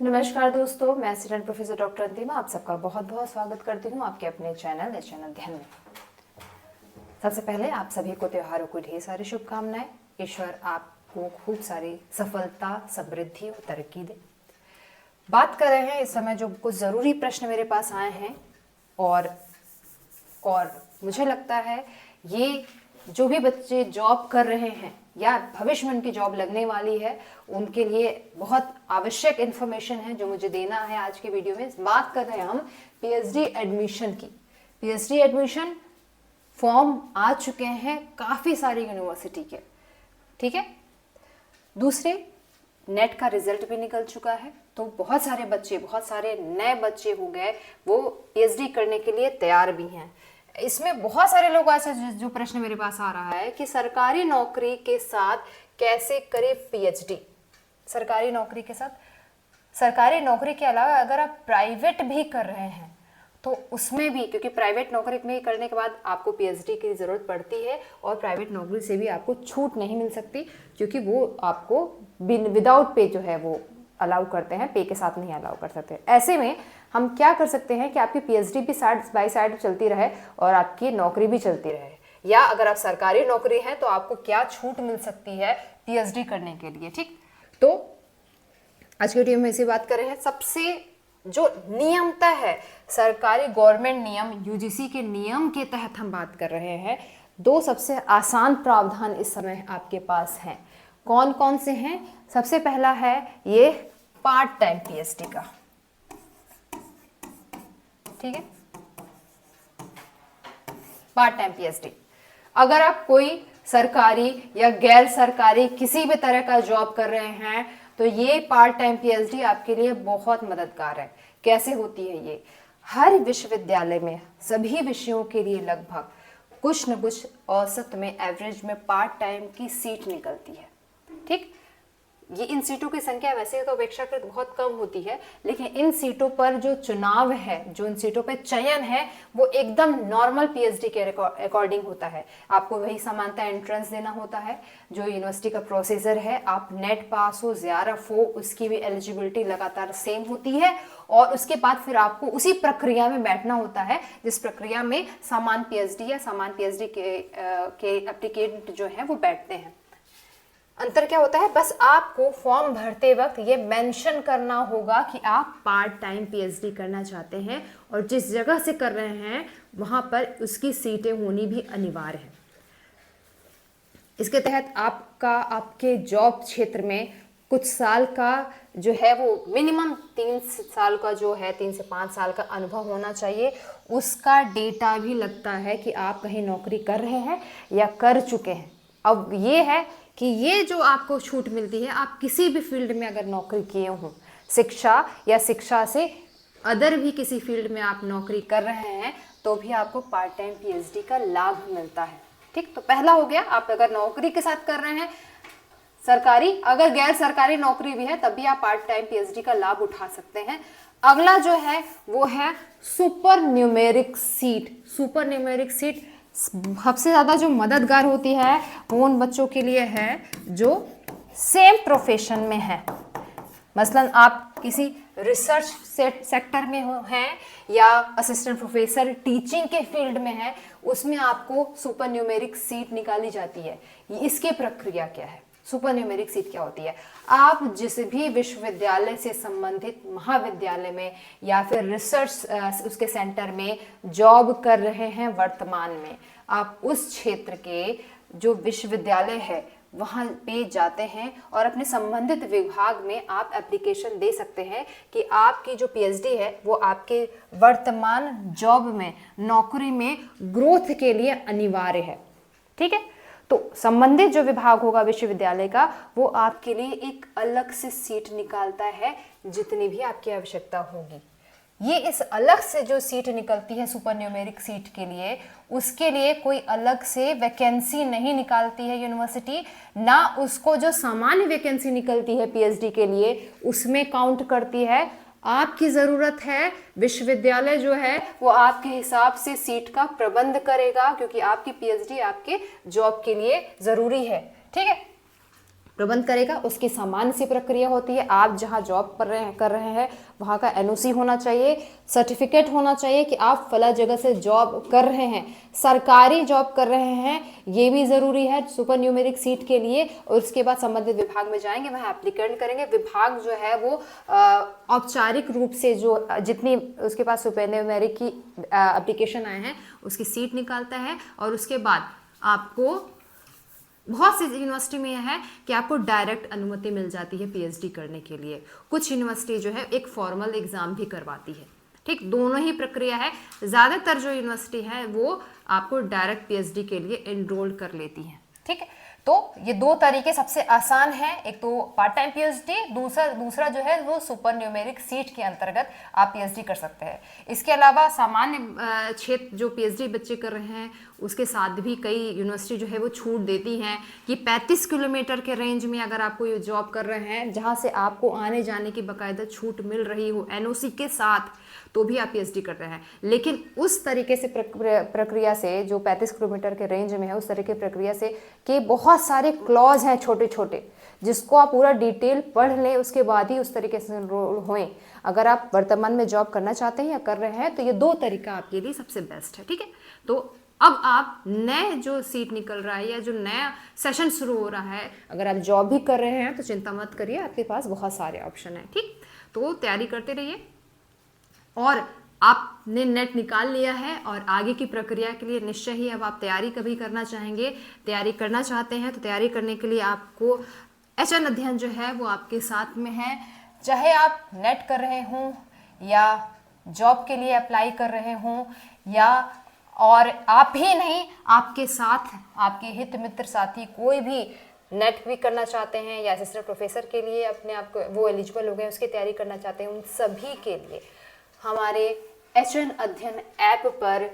नमस्कार दोस्तों, मैं असिस्टेंट प्रोफेसर डॉक्टर अंतिमा आप सबका बहुत बहुत स्वागत करती हूँ आपके अपने चैनल अध्ययन में। सबसे पहले आप सभी को त्योहारों को ढेर सारी शुभकामनाएं। ईश्वर आपको खूब सारी सफलता, समृद्धि और तरक्की दे। बात कर रहे हैं इस समय जो कुछ ज़रूरी प्रश्न मेरे पास आए हैं और मुझे लगता है ये जो भी बच्चे जॉब कर रहे हैं या भविष्य में उनकी जॉब लगने वाली है उनके लिए बहुत आवश्यक इन्फॉर्मेशन है जो मुझे देना है आज के वीडियो में। बात कर रहे हैं हम पीएचडी एडमिशन की। पीएचडी एडमिशन फॉर्म आ चुके हैं काफ़ी सारी यूनिवर्सिटी के, ठीक है। दूसरे, नेट का रिजल्ट भी निकल चुका है, तो बहुत सारे नए बच्चे हो गए वो पीएचडी करने के लिए तैयार भी हैं। इसमें बहुत सारे लोग ऐसे जो प्रश्न मेरे पास आ रहा है कि सरकारी नौकरी के साथ कैसे करें पीएचडी। सरकारी नौकरी के साथ, सरकारी नौकरी के अलावा अगर आप प्राइवेट भी कर रहे हैं तो उसमें भी, क्योंकि प्राइवेट नौकरी में करने के बाद आपको पीएचडी की ज़रूरत पड़ती है और प्राइवेट नौकरी से भी आपको छूट नहीं मिल सकती क्योंकि वो आपको विदाउट पे जो है वो अलाउ करते हैं, पे के साथ नहीं अलाउ कर सकते। ऐसे में हम क्या कर सकते हैं कि आपकी पीएचडी भी साइड बाय साइड चलती रहे और आपकी नौकरी भी चलती रहे। या अगर आप सरकारी नौकरी है तो आपको क्या छूट मिल सकती है पीएचडी करने के लिए, ठीक। तो आज की वीडियो में इसी बात कर रहे हैं। सबसे जो नियमता है, सरकारी गवर्नमेंट नियम, यूजीसी के नियम के तहत हम बात कर रहे हैं। दो सबसे आसान प्रावधान इस समय आपके पास हैं। कौन कौन से हैं? सबसे पहला है ये पार्ट टाइम पीएचडी का, ठीक है। पार्ट टाइम पीएचडी, अगर आप कोई सरकारी या गैर सरकारी किसी भी तरह का जॉब कर रहे हैं तो ये पार्ट टाइम पीएचडी आपके लिए बहुत मददगार है। कैसे होती है ये? हर विश्वविद्यालय में सभी विषयों के लिए लगभग कुछ न कुछ औसत में, एवरेज में पार्ट टाइम की सीट निकलती है, ठीक। ये इन सीटों की संख्या वैसे तो अपेक्षाकृत बहुत कम होती है, लेकिन इन सीटों पर जो चुनाव है, जो इन सीटों पर चयन है वो एकदम नॉर्मल पीएचडी के अकॉर्डिंग होता है। आपको वही समानता एंट्रेंस देना होता है जो यूनिवर्सिटी का प्रोसीजर है। आप नेट पास हो, जेआरएफ हो, उसकी भी एलिजिबिलिटी लगातार सेम होती है और उसके बाद फिर आपको उसी प्रक्रिया में बैठना होता है जिस प्रक्रिया में सामान्य पीएचडी या सामान्य पीएचडी के एप्लीकेंट जो है वो बैठते हैं। अंतर क्या होता है? बस आपको फॉर्म भरते वक्त ये मेंशन करना होगा कि आप पार्ट टाइम पीएचडी करना चाहते हैं और जिस जगह से कर रहे हैं वहां पर उसकी सीटें होनी भी अनिवार्य है। इसके तहत आपके जॉब क्षेत्र में कुछ साल का जो है वो मिनिमम 3 साल का जो है 3 से 5 साल का अनुभव होना चाहिए। उसका डेटा भी लगता है कि आप कहीं नौकरी कर रहे हैं या कर चुके हैं। अब ये है कि ये जो आपको छूट मिलती है, आप किसी भी फील्ड में अगर नौकरी किए हों, शिक्षा या शिक्षा से अदर भी किसी फील्ड में आप नौकरी कर रहे हैं तो भी आपको पार्ट टाइम पीएचडी का लाभ मिलता है, ठीक। तो पहला हो गया, आप अगर नौकरी के साथ कर रहे हैं सरकारी, अगर गैर सरकारी नौकरी भी है तब भी आप पार्ट टाइम पीएचडी का लाभ उठा सकते हैं। अगला जो है वो है super numeric seat. Super numeric seat सबसे ज़्यादा जो मददगार होती है वो उन बच्चों के लिए है जो सेम प्रोफेशन में है। मसलन आप किसी रिसर्च सेक्टर में हैं या असिस्टेंट प्रोफेसर टीचिंग के फील्ड में है, उसमें आपको सुपर न्यूमेरिक सीट निकाली जाती है। इसकी प्रक्रिया क्या है? सुपर न्यूमेरिक सीट क्या होती है? आप जिस भी विश्वविद्यालय से संबंधित महाविद्यालय में या फिर रिसर्च उसके सेंटर में जॉब कर रहे हैं वर्तमान में, आप उस क्षेत्र के जो विश्वविद्यालय है वहाँ पे जाते हैं और अपने संबंधित विभाग में आप एप्लीकेशन दे सकते हैं कि आपकी जो पीएचडी है वो आपके वर्तमान जॉब में, नौकरी में ग्रोथ के लिए अनिवार्य है, ठीक है। तो संबंधित जो विभाग होगा विश्वविद्यालय का वो आपके लिए एक अलग से सीट निकालता है जितनी भी आपकी आवश्यकता होगी। ये इस अलग से जो सीट निकलती है सुपर न्यूमेरिक सीट के लिए, उसके लिए कोई अलग से वैकेंसी नहीं निकालती है यूनिवर्सिटी, ना उसको जो सामान्य वैकेंसी निकलती है पीएचडी के लिए उसमें काउंट करती है। आपकी ज़रूरत है, विश्वविद्यालय जो है वो आपके हिसाब से सीट का प्रबंध करेगा क्योंकि आपकी पीएचडी आपके जॉब के लिए ज़रूरी है, ठीक है। प्रबंध करेगा। उसकी सामान्य सी प्रक्रिया होती है, आप जहां जॉब कर रहे हैं वहां का एनओसी होना चाहिए, सर्टिफिकेट होना चाहिए कि आप फला जगह से जॉब कर रहे हैं, सरकारी जॉब कर रहे हैं, ये भी ज़रूरी है सुपर न्यूमेरिक सीट के लिए। और उसके बाद संबंधित विभाग में जाएंगे, वहाँ एप्लीकेंट करेंगे, विभाग जो है वो औपचारिक रूप से जो जितनी उसके पास सुपर न्यूमेरिक की एप्लीकेशन आए हैं उसकी सीट निकालता है। और उसके बाद आपको बहुत सी यूनिवर्सिटी में यह है कि आपको डायरेक्ट अनुमति मिल जाती है पीएचडी करने के लिए। कुछ यूनिवर्सिटी जो है एक फॉर्मल एग्जाम भी करवाती है। ठीक, दोनों ही प्रक्रिया है। ज़्यादातर जो यूनिवर्सिटी है वो आपको डायरेक्ट पीएचडी के लिए एनरोल कर लेती है। ठीक है, तो ये दो तरीके सबसे आसान है, एक तो पार्ट टाइम पीएचडी, दूसरा जो है वो सुपर न्यूमेरिक सीट के अंतर्गत आप पीएचडी कर सकते हैं। इसके अलावा सामान्य क्षेत्र जो पीएचडी बच्चे कर रहे हैं उसके साथ भी कई यूनिवर्सिटी जो है वो छूट देती हैं कि 35 किलोमीटर के रेंज में अगर आप कोई जॉब कर रहे हैं जहां से आपको आने जाने की बाकायदा छूट मिल रही हो एनओसी के साथ, तो भी आप पीएचडी कर रहे हैं। लेकिन उस तरीके से प्रक्रिया से जो 35 किलोमीटर के रेंज में है उस तरह की प्रक्रिया से कि बहुत सारे क्लॉज हैं छोटे छोटे, जिसको आप पूरा डिटेल पढ़ लें उसके बाद ही उस तरीके से एनरोल होएं। अगर आप वर्तमान में जॉब करना चाहते हैं या कर रहे हैं तो ये दो तरीका आपके लिए सबसे बेस्ट है। ठीक है, तो अब आप नए जो सीट निकल रहा है या जो नया सेशन शुरू हो रहा है, अगर आप जॉब भी कर रहे हैं तो चिंता मत करिए, आपके पास बहुत सारे ऑप्शन हैं। ठीक, तो तैयारी करते रहिए। और आपने नेट निकाल लिया है और आगे की प्रक्रिया के लिए निश्चय ही अब आप तैयारी कभी करना चाहेंगे, तैयारी करना चाहते हैं तो तैयारी करने के लिए आपको एचएन अध्ययन जो है वो आपके साथ में है। चाहे आप नेट कर रहे हों या जॉब के लिए अप्लाई कर रहे हों या और आप ही नहीं, आपके साथ आपके हित मित्र साथी कोई भी नेट भी करना चाहते हैं या असिस्टेंट प्रोफेसर के लिए अपने आप को वो एलिजिबल हो गए उसकी तैयारी करना चाहते हैं, उन सभी के लिए हमारे एचएन अध्ययन ऐप पर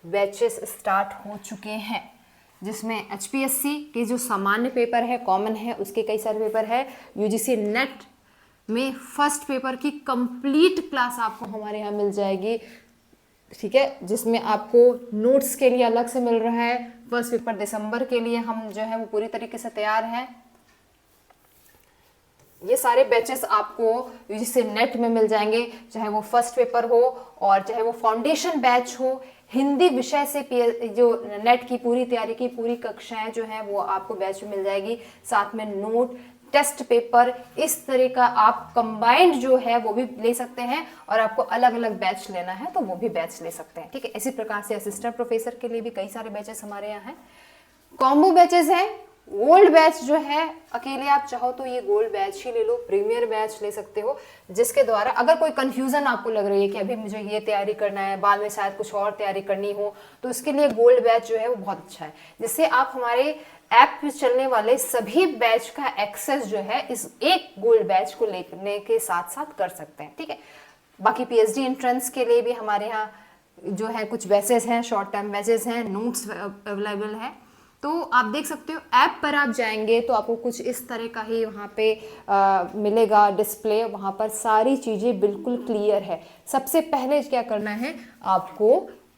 बैचेस स्टार्ट हो चुके हैं, जिसमें एचपीएससी के जो सामान्य पेपर है कॉमन है उसके कई सारे पेपर है, यूजीसी नेट में फर्स्ट पेपर की कंप्लीट क्लास आपको हमारे यहाँ मिल जाएगी। ठीक है, जिसमें आपको नोट्स के लिए अलग से मिल रहा है। फर्स्ट पेपर दिसंबर के लिए हम जो है वो पूरी तरीके से तैयार हैं। ये सारे बैचेस आपको यूजीसी नेट में मिल जाएंगे, चाहे वो फर्स्ट पेपर हो और चाहे वो फाउंडेशन बैच हो। हिंदी विषय से जो नेट की पूरी तैयारी की पूरी कक्षाएं जो हैं वो आपको बैच में मिल जाएगी, साथ में नोट, टेस्ट पेपर, इस तरह का आप कंबाइंड जो है वो भी ले सकते हैं। और आपको अलग अलग बैच लेना है तो वो भी बैच ले सकते हैं। ठीक है, इसी प्रकार से असिस्टेंट प्रोफेसर के लिए भी कई सारे बैचेस हमारे यहाँ हैं। कॉम्बो बैचेस हैं, गोल्ड बैच जो है अकेले आप चाहो तो ये गोल्ड बैच ही ले लो, प्रीमियर बैच ले सकते हो, जिसके द्वारा अगर कोई कंफ्यूजन आपको लग रही है कि अभी मुझे ये तैयारी करना है बाद में शायद कुछ और तैयारी करनी हो, तो उसके लिए गोल्ड बैच जो है वो बहुत अच्छा है, जिससे आप हमारे ऐप पे चलने वाले सभी बैच का एक्सेस जो है इस एक गोल्ड बैच को लेने के साथ साथ कर सकते हैं। ठीक है, बाकी पीएचडी एंट्रेंस के लिए भी हमारे यहाँ जो है कुछ बैचेस हैं, शॉर्ट टर्म बैचेस हैं, नोट्स अवेलेबल है। तो आप देख सकते हो ऐप पर आप जाएंगे तो आपको कुछ इस तरह का ही वहाँ पे मिलेगा डिस्प्ले, वहाँ पर सारी चीज़ें बिल्कुल क्लियर है। सबसे पहले क्या करना है, आपको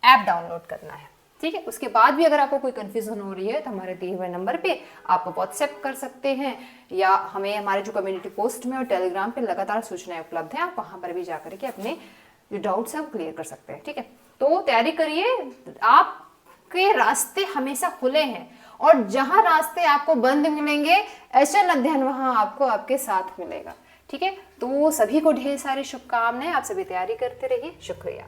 ऐप डाउनलोड करना है। ठीक है, उसके बाद भी अगर आपको कोई कन्फ्यूजन हो रही है तो हमारे दिए हुए नंबर पे आप व्हाट्सएप कर सकते हैं या हमें हमारे जो कम्युनिटी पोस्ट में और टेलीग्राम पे लगातार सूचनाएं उपलब्ध हैं, आप वहाँ पर भी जाकर के अपने जो डाउट्स हैं वो क्लियर कर सकते हैं। ठीक है, तो तैयारी करिए, आपके रास्ते हमेशा खुले हैं और जहां रास्ते आपको बंद मिलेंगे एचएन अध्ययन वहां आपको आपके साथ मिलेगा। ठीक है, तो सभी को ढेर सारी शुभकामनाएं, आप सभी तैयारी करते रहिए। शुक्रिया।